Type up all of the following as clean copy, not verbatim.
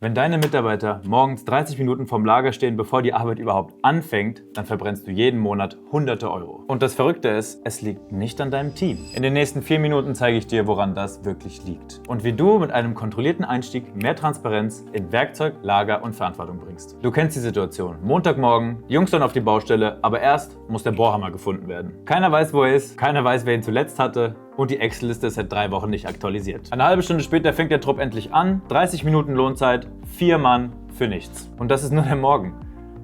Wenn deine Mitarbeiter morgens 30 Minuten vorm Lager stehen, bevor die Arbeit überhaupt anfängt, dann verbrennst du jeden Monat hunderte Euro. Und das Verrückte ist, es liegt nicht an deinem Team. In den nächsten 4 Minuten zeige ich dir, woran das wirklich liegt. Und wie du mit einem kontrollierten Einstieg mehr Transparenz in Werkzeug, Lager und Verantwortung bringst. Du kennst die Situation. Montagmorgen, die Jungs dann auf die Baustelle, aber erst muss der Bohrhammer gefunden werden. Keiner weiß, wo er ist, keiner weiß, wer ihn zuletzt hatte. Und die Excel-Liste ist seit 3 Wochen nicht aktualisiert. Eine halbe Stunde später fängt der Trupp endlich an. 30 Minuten Lohnzeit, 4 Mann für nichts. Und das ist nur der Morgen.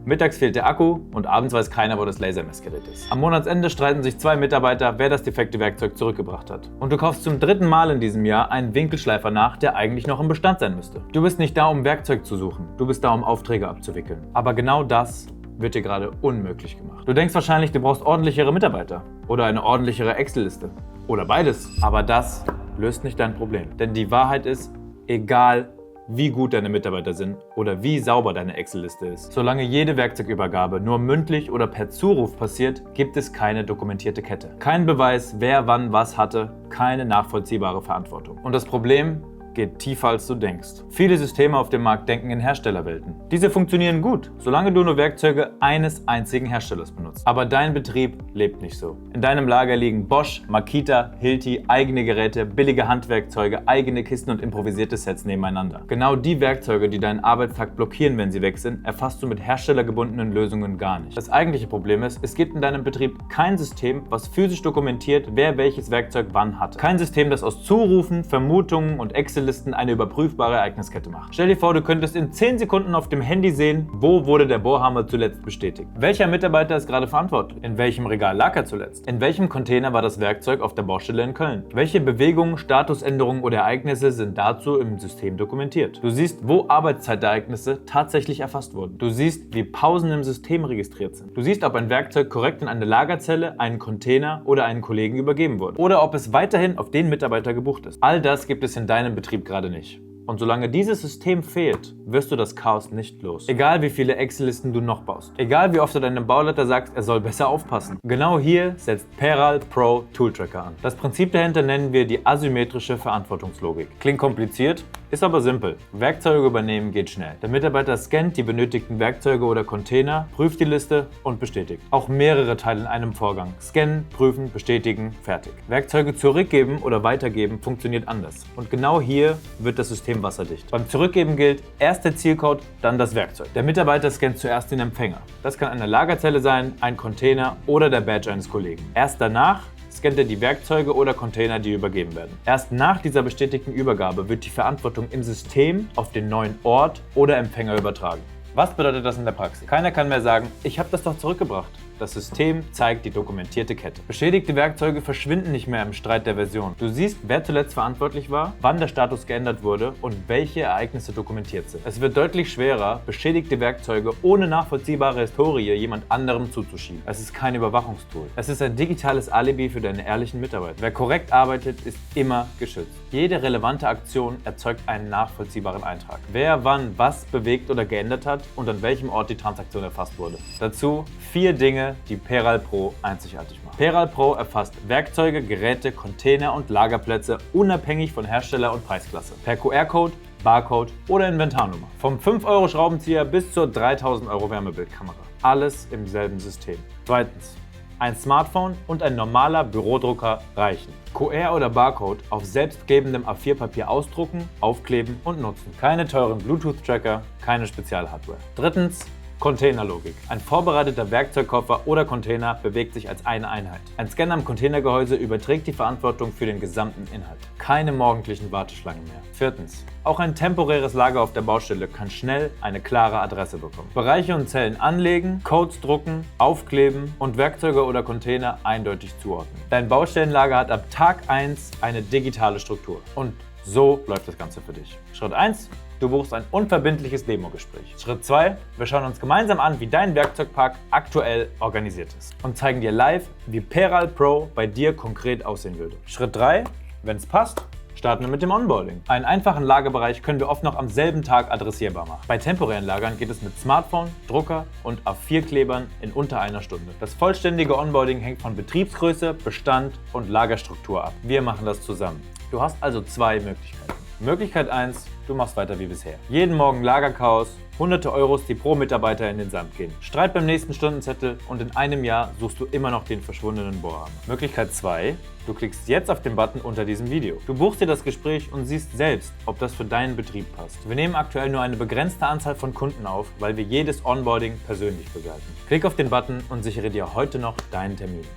Mittags fehlt der Akku und abends weiß keiner, wo das Lasermessgerät ist. Am Monatsende streiten sich 2 Mitarbeiter, wer das defekte Werkzeug zurückgebracht hat. Und du kaufst zum 3. Mal in diesem Jahr einen Winkelschleifer nach, der eigentlich noch im Bestand sein müsste. Du bist nicht da, um Werkzeug zu suchen. Du bist da, um Aufträge abzuwickeln. Aber genau das wird dir gerade unmöglich gemacht. Du denkst wahrscheinlich, du brauchst ordentlichere Mitarbeiter oder eine ordentlichere Excel-Liste oder beides. Aber das löst nicht dein Problem. Denn die Wahrheit ist, egal wie gut deine Mitarbeiter sind oder wie sauber deine Excel-Liste ist, solange jede Werkzeugübergabe nur mündlich oder per Zuruf passiert, gibt es keine dokumentierte Kette. Kein Beweis, wer wann was hatte, keine nachvollziehbare Verantwortung. Und das Problem geht tiefer, als du denkst. Viele Systeme auf dem Markt denken in Herstellerwelten. Diese funktionieren gut, solange du nur Werkzeuge eines einzigen Herstellers benutzt. Aber dein Betrieb lebt nicht so. In deinem Lager liegen Bosch, Makita, Hilti, eigene Geräte, billige Handwerkzeuge, eigene Kisten und improvisierte Sets nebeneinander. Genau die Werkzeuge, die deinen Arbeitstag blockieren, wenn sie weg sind, erfasst du mit herstellergebundenen Lösungen gar nicht. Das eigentliche Problem ist, es gibt in deinem Betrieb kein System, was physisch dokumentiert, wer welches Werkzeug wann hat. Kein System, das aus Zurufen, Vermutungen und Excel-Listen eine überprüfbare Ereigniskette macht. Stell dir vor, du könntest in 10 Sekunden auf dem Handy sehen, wo wurde der Bohrhammer zuletzt bestätigt. Welcher Mitarbeiter ist gerade verantwortlich? In welchem Regal lag er zuletzt? In welchem Container war das Werkzeug auf der Baustelle in Köln? Welche Bewegungen, Statusänderungen oder Ereignisse sind dazu im System dokumentiert? Du siehst, wo Arbeitszeitereignisse tatsächlich erfasst wurden. Du siehst, wie Pausen im System registriert sind. Du siehst, ob ein Werkzeug korrekt in eine Lagerzelle, einen Container oder einen Kollegen übergeben wurde. Oder ob es weiterhin auf den Mitarbeiter gebucht ist. All das gibt es in deinem Betrieb gerade nicht. Und solange dieses System fehlt, wirst du das Chaos nicht los. Egal wie viele Excel-Listen du noch baust. Egal wie oft du deinem Bauleiter sagst, er soll besser aufpassen. Genau hier setzt Peral Pro Tool Tracker an. Das Prinzip dahinter nennen wir die asymmetrische Verantwortungslogik. Klingt kompliziert, ist aber simpel. Werkzeuge übernehmen geht schnell. Der Mitarbeiter scannt die benötigten Werkzeuge oder Container, prüft die Liste und bestätigt. Auch mehrere Teile in einem Vorgang. Scannen, prüfen, bestätigen, fertig. Werkzeuge zurückgeben oder weitergeben funktioniert anders. Und genau hier wird das System wasserdicht. Beim Zurückgeben gilt erst der Zielcode, dann das Werkzeug. Der Mitarbeiter scannt zuerst den Empfänger. Das kann eine Lagerzelle sein, ein Container oder der Badge eines Kollegen. Erst danach scannt er die Werkzeuge oder Container, die übergeben werden. Erst nach dieser bestätigten Übergabe wird die Verantwortung im System auf den neuen Ort oder Empfänger übertragen. Was bedeutet das in der Praxis? Keiner kann mehr sagen, ich habe das doch zurückgebracht. Das System zeigt die dokumentierte Kette. Beschädigte Werkzeuge verschwinden nicht mehr im Streit der Version. Du siehst, wer zuletzt verantwortlich war, wann der Status geändert wurde und welche Ereignisse dokumentiert sind. Es wird deutlich schwerer, beschädigte Werkzeuge ohne nachvollziehbare Historie jemand anderem zuzuschieben. Es ist kein Überwachungstool. Es ist ein digitales Alibi für deine ehrlichen Mitarbeiter. Wer korrekt arbeitet, ist immer geschützt. Jede relevante Aktion erzeugt einen nachvollziehbaren Eintrag. Wer wann was bewegt oder geändert hat und an welchem Ort die Transaktion erfasst wurde. Dazu 4 Dinge, die Peral Pro einzigartig machen. Peral Pro erfasst Werkzeuge, Geräte, Container und Lagerplätze unabhängig von Hersteller und Preisklasse. Per QR-Code, Barcode oder Inventarnummer. Vom 5€ Schraubenzieher bis zur 3000 € Wärmebildkamera. Alles im selben System. Zweitens. Ein Smartphone und ein normaler Bürodrucker reichen. QR oder Barcode auf selbstklebendem A4-Papier ausdrucken, aufkleben und nutzen. Keine teuren Bluetooth-Tracker, keine Spezialhardware. Drittens. Containerlogik. Ein vorbereiteter Werkzeugkoffer oder Container bewegt sich als eine Einheit. Ein Scanner am Containergehäuse überträgt die Verantwortung für den gesamten Inhalt. Keine morgendlichen Warteschlangen mehr. Viertens. Auch ein temporäres Lager auf der Baustelle kann schnell eine klare Adresse bekommen. Bereiche und Zellen anlegen, Codes drucken, aufkleben und Werkzeuge oder Container eindeutig zuordnen. Dein Baustellenlager hat ab Tag 1 eine digitale Struktur. Und so läuft das Ganze für dich. Schritt 1. Du buchst ein unverbindliches Demogespräch. Schritt 2. Wir schauen uns gemeinsam an, wie dein Werkzeugpark aktuell organisiert ist und zeigen dir live, wie Peral Pro bei dir konkret aussehen würde. Schritt 3. Wenn es passt, starten wir mit dem Onboarding. Einen einfachen Lagerbereich können wir oft noch am selben Tag adressierbar machen. Bei temporären Lagern geht es mit Smartphone, Drucker und A4-Klebern in unter einer Stunde. Das vollständige Onboarding hängt von Betriebsgröße, Bestand und Lagerstruktur ab. Wir machen das zusammen. Du hast also 2 Möglichkeiten. Möglichkeit 1, du machst weiter wie bisher. Jeden Morgen Lagerchaos, hunderte Euros, die pro Mitarbeiter in den Sand gehen. Streit beim nächsten Stundenzettel und in einem Jahr suchst du immer noch den verschwundenen Bohrhammer. Möglichkeit 2, du klickst jetzt auf den Button unter diesem Video. Du buchst dir das Gespräch und siehst selbst, ob das für deinen Betrieb passt. Wir nehmen aktuell nur eine begrenzte Anzahl von Kunden auf, weil wir jedes Onboarding persönlich begleiten. Klick auf den Button und sichere dir heute noch deinen Termin.